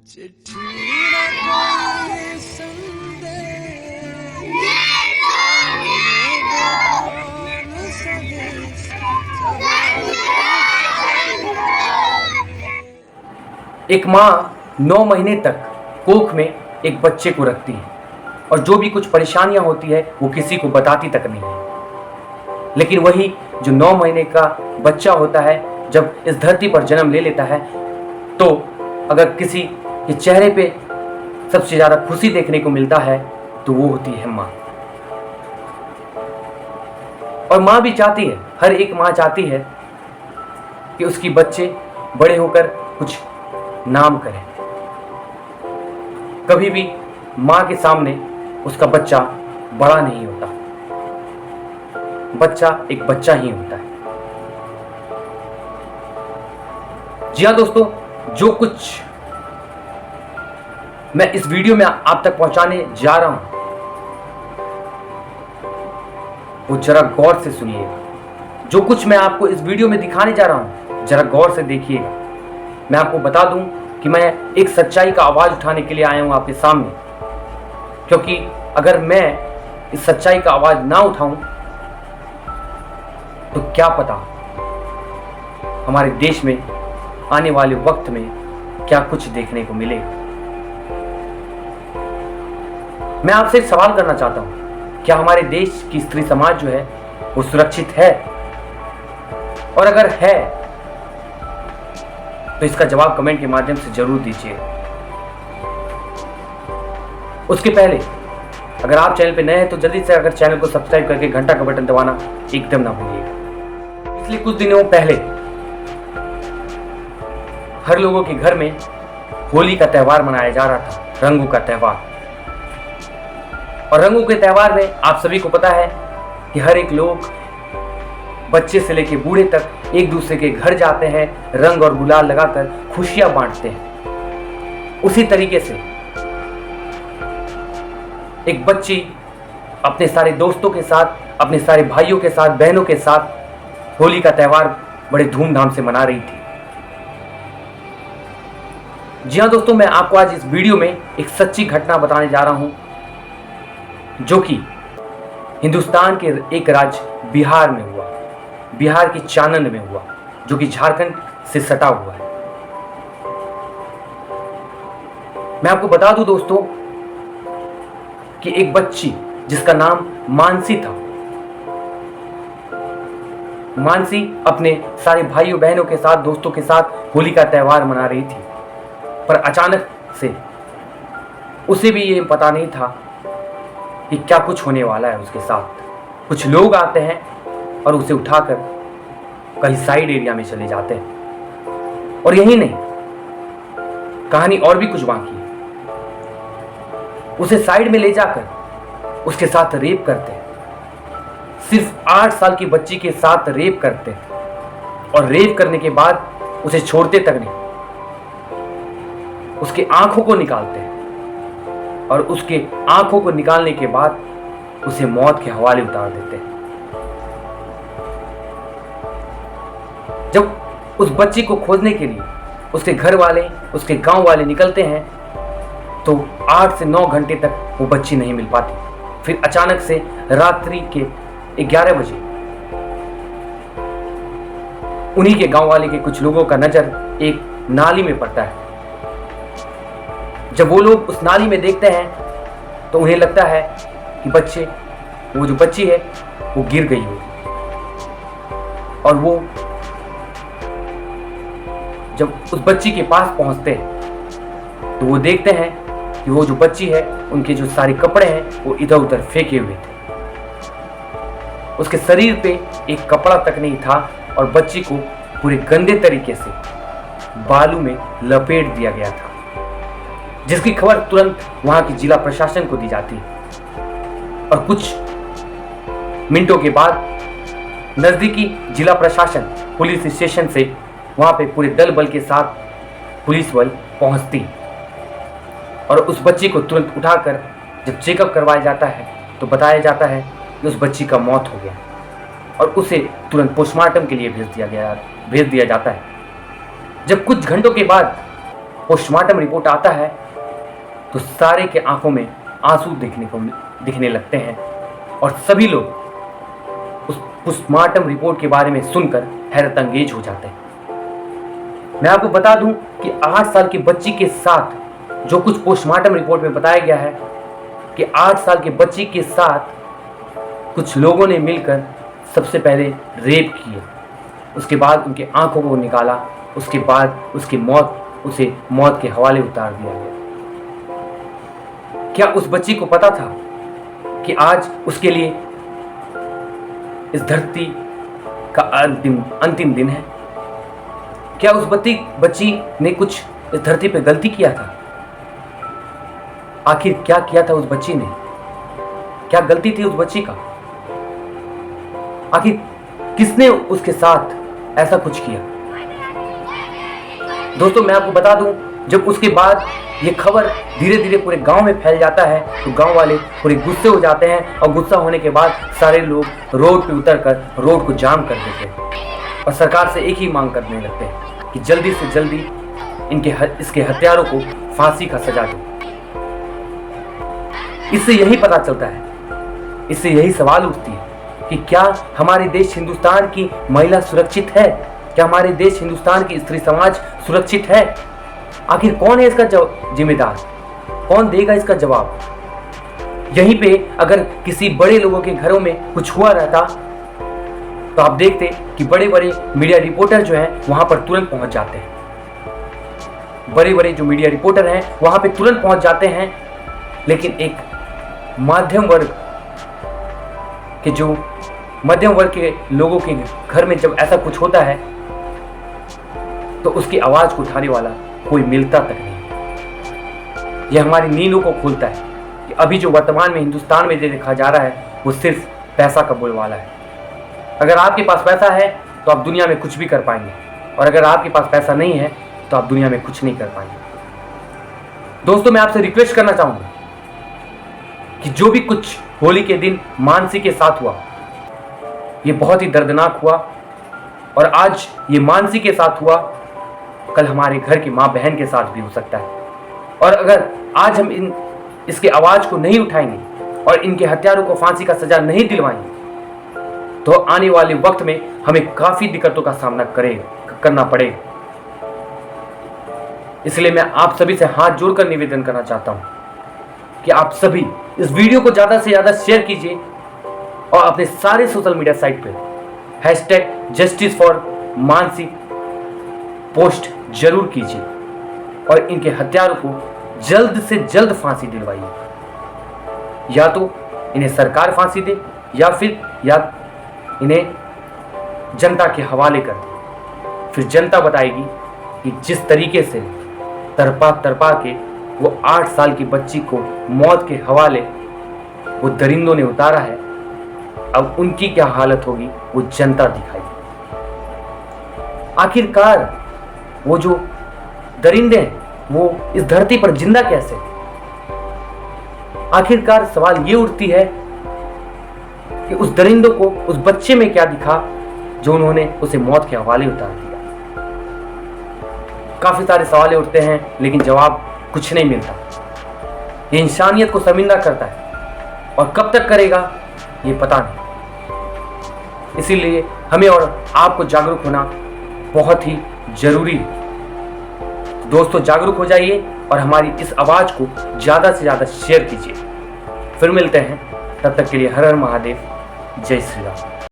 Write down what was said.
चिट्ठी न कोई संदेश, कौन संदेश, एक माँ 9 महीने तक कोख में एक बच्चे को रखती है और जो भी कुछ परेशानियां होती है वो किसी को बताती तक नहीं है। लेकिन वही जो 9 महीने का बच्चा होता है, जब इस धरती पर जन्म ले लेता है, तो अगर किसी के चेहरे पे सबसे ज़्यादा खुशी देखने को मिलता है तो वो होती है माँ। और माँ भी चाहती है, हर एक माँ चाहती है कि उसकी बच्चे बड़े होकर कुछ नाम करें। कभी भी माँ के सामने उसका बच्चा बड़ा नहीं होता, बच्चा एक बच्चा ही होता है। जी हाँ दोस्तों, जो कुछ मैं इस वीडियो में आप तक पहुंचाने जा रहा हूं वो जरा गौर से सुनिएगा। जो कुछ मैं आपको इस वीडियो में दिखाने जा रहा हूं जरा गौर से देखिएगा। मैं आपको बता दूं कि मैं एक सच्चाई का आवाज उठाने के लिए आया हूं आपके सामने, क्योंकि अगर मैं इस सच्चाई का आवाज ना उठाऊं तो क्या पता हमारे देश में आने वाले वक्त में क्या कुछ देखने को मिलेगा। मैं आपसे एक सवाल करना चाहता हूं, क्या हमारे देश की स्त्री समाज जो है वो सुरक्षित है? और अगर है तो इसका जवाब कमेंट के माध्यम से जरूर दीजिए। उसके पहले अगर आप चैनल पे नए हैं तो जल्दी से अगर चैनल को सब्सक्राइब करके घंटा का बटन दबाना एकदम ना भूलिएगा। पिछले कुछ दिनों पहले हर लोगों के घर में होली का त्यौहार मनाया जा रहा था, रंगों का त्यौहार। और रंगों के त्यौहार में आप सभी को पता है कि हर एक लोग, बच्चे से लेकर बूढ़े तक, एक दूसरे के घर जाते हैं, रंग और गुलाल लगाकर खुशियां बांटते हैं। उसी तरीके से एक बच्ची अपने सारे दोस्तों के साथ, अपने सारे भाइयों के साथ, बहनों के साथ होली का त्यौहार बड़े धूमधाम से मना रही थी। जी हाँ दोस्तों, मैं आपको आज इस वीडियो में एक सच्ची घटना बताने जा रहा हूं जो कि हिंदुस्तान के एक राज्य बिहार में हुआ, बिहार की चानन में हुआ, जो कि झारखंड से सटा हुआ है। मैं आपको बता दूं दोस्तों कि एक बच्ची जिसका नाम मानसी था, मानसी अपने सारे भाइयों बहनों के साथ, दोस्तों के साथ होली का त्यौहार मना रही थी। पर अचानक से उसे भी ये पता नहीं था कि क्या कुछ होने वाला है उसके साथ। कुछ लोग आते हैं और उसे उठाकर कहीं साइड एरिया में चले जाते हैं। और यही नहीं, कहानी और भी कुछ बाकी है। उसे साइड में ले जाकर उसके साथ रेप करते हैं। सिर्फ 8 साल की बच्ची के साथ रेप करते हैं और रेप करने के बाद उसे छोड़ते तक नहीं, उसके आंखों को निकालते हैं और उसके आंखों को निकालने के बाद उसे मौत के हवाले उतार देते हैं। जब उस बच्ची को खोजने के लिए उसके घर वाले, उसके गांव वाले निकलते हैं तो 8 से 9 घंटे तक वो बच्ची नहीं मिल पाती। फिर अचानक से रात्रि के 11 बजे उन्हीं के गांव वाले के कुछ लोगों का नजर एक नाली में पड़ता है। जब वो लोग उस नाली में देखते हैं तो उन्हें लगता है कि वो जो बच्ची है वो गिर गई होगी। और वो जब उस बच्ची के पास पहुंचते हैं तो वो देखते हैं कि वो जो बच्ची है, उनके जो सारे कपड़े हैं वो इधर उधर फेंके हुए थे। उसके शरीर पे एक कपड़ा तक नहीं था और बच्ची को पूरे गंदे तरीके से बालू में लपेट दिया गया था, जिसकी खबर तुरंत वहां की जिला प्रशासन को दी जाती है। और कुछ मिनटों के बाद नजदीकी जिला प्रशासन पुलिस स्टेशन से वहां पे पूरे दल बल के साथ पुलिस बल पहुंचती और उस बच्ची को तुरंत उठाकर जब चेकअप करवाया जाता है तो बताया जाता है कि उस बच्ची का मौत हो गया और उसे तुरंत पोस्टमार्टम के लिए भेज दिया जाता है। जब कुछ घंटों के बाद पोस्टमार्टम रिपोर्ट आता है तो सारे के आंखों में आंसू दिखने लगते हैं और सभी लोग उस पोस्टमार्टम रिपोर्ट के बारे में सुनकर हैरत अंगेज हो जाते हैं। मैं आपको बता दूं कि 8 साल की बच्ची के साथ जो कुछ पोस्टमार्टम रिपोर्ट में बताया गया है कि 8 साल की बच्ची के साथ कुछ लोगों ने मिलकर सबसे पहले रेप किया, उसके बाद उनके आंखों को निकाला, उसके बाद उसे मौत के हवाले उतार दिया गया। क्या उस बच्ची को पता था कि आज उसके लिए इस धरती का अंतिम दिन है? क्या उस बच्ची ने कुछ इस धरती पे गलती किया था? आखिर क्या किया था उस बच्ची ने? क्या गलती थी उस बच्ची का? आखिर किसने उसके साथ ऐसा कुछ किया? दोस्तों, मैं आपको बता दूं, जब उसके बाद ये खबर धीरे धीरे पूरे गांव में फैल जाता है तो गांव वाले पूरे गुस्से हो जाते हैं और गुस्सा होने के बाद सारे लोग रोड पे उतरकर रोड को जाम कर देते हैं और सरकार से एक ही मांग करने लगते हैं कि जल्दी से जल्दी इसके हत्यारों को फांसी का सजा दो। इससे यही पता चलता है, इससे यही सवाल उठती है कि क्या हमारे देश हिंदुस्तान की महिला सुरक्षित है? क्या हमारे देश हिंदुस्तान की स्त्री समाज सुरक्षित है? आखिर कौन है इसका जिम्मेदार? कौन देगा इसका जवाब? यहीं पे अगर किसी बड़े लोगों के घरों में कुछ हुआ रहता तो आप देखते कि बड़े बड़े मीडिया रिपोर्टर जो हैं वहां पर तुरंत पहुंच जाते हैं। बड़े बड़े जो मीडिया रिपोर्टर हैं वहां पे तुरंत पहुंच जाते हैं, लेकिन एक मध्यम वर्ग के लोगों के घर में जब ऐसा कुछ होता है तो उसकी आवाज को उठाने वाला कोई मिलता तक नहीं। यह हमारी नींदों को खोलता है कि अभी जो वर्तमान में हिंदुस्तान में जो देखा जा रहा है वो सिर्फ पैसा का बोलबाला है। अगर आपके पास पैसा है तो आप दुनिया में कुछ भी कर पाएंगे, और अगर आपके पास पैसा नहीं है तो आप दुनिया में कुछ नहीं कर पाएंगे। दोस्तों, मैं आपसे रिक्वेस्ट करना चाहूंगा कि जो भी कुछ होली के दिन मानसी के साथ हुआ ये बहुत ही दर्दनाक हुआ, और आज ये मानसी के साथ हुआ, कल हमारे घर की माँ बहन के साथ भी हो सकता है। और अगर आज हम इसके आवाज को नहीं उठाएंगे और इनके हत्यारों को फांसी का सजा नहीं दिलवाएंगे तो आने वाले वक्त में हमें काफी दिक्कतों का सामना करना पड़ेगा। इसलिए मैं आप सभी से हाथ जोड़कर निवेदन करना चाहता हूं कि आप सभी इस वीडियो को ज्यादा से ज्यादा शेयर कीजिए और अपने सारे सोशल मीडिया साइट पे #JusticeForMansi पोस्ट जरूर कीजिए और इनके हत्यारों को जल्द से जल्द फांसी दिलवाइए। या तो इन्हें सरकार फांसी दे या इन्हें जनता के हवाले कर दे। फिर जनता बताएगी कि जिस तरीके से तरपा के वो 8 साल की बच्ची को मौत के हवाले वो दरिंदों ने उतारा है, अब उनकी क्या हालत होगी वो जनता दिखाएगी। आखिरकार वो जो दरिंदे हैं वो इस धरती पर जिंदा कैसे? आखिरकार सवाल ये उठती है कि उस दरिंदों को उस बच्चे में क्या दिखा जो उन्होंने उसे मौत के हवाले उतार दिया। काफी सारे सवाल उठते हैं लेकिन जवाब कुछ नहीं मिलता। ये इंसानियत को शर्मिंदा करता है और कब तक करेगा ये पता नहीं। इसीलिए हमें और आपको जागरूक होना बहुत ही जरूरी है। दोस्तों, जागरूक हो जाइए और हमारी इस आवाज को ज्यादा से ज्यादा शेयर कीजिए। फिर मिलते हैं, तब तक के लिए हर हर महादेव, जय श्री राम।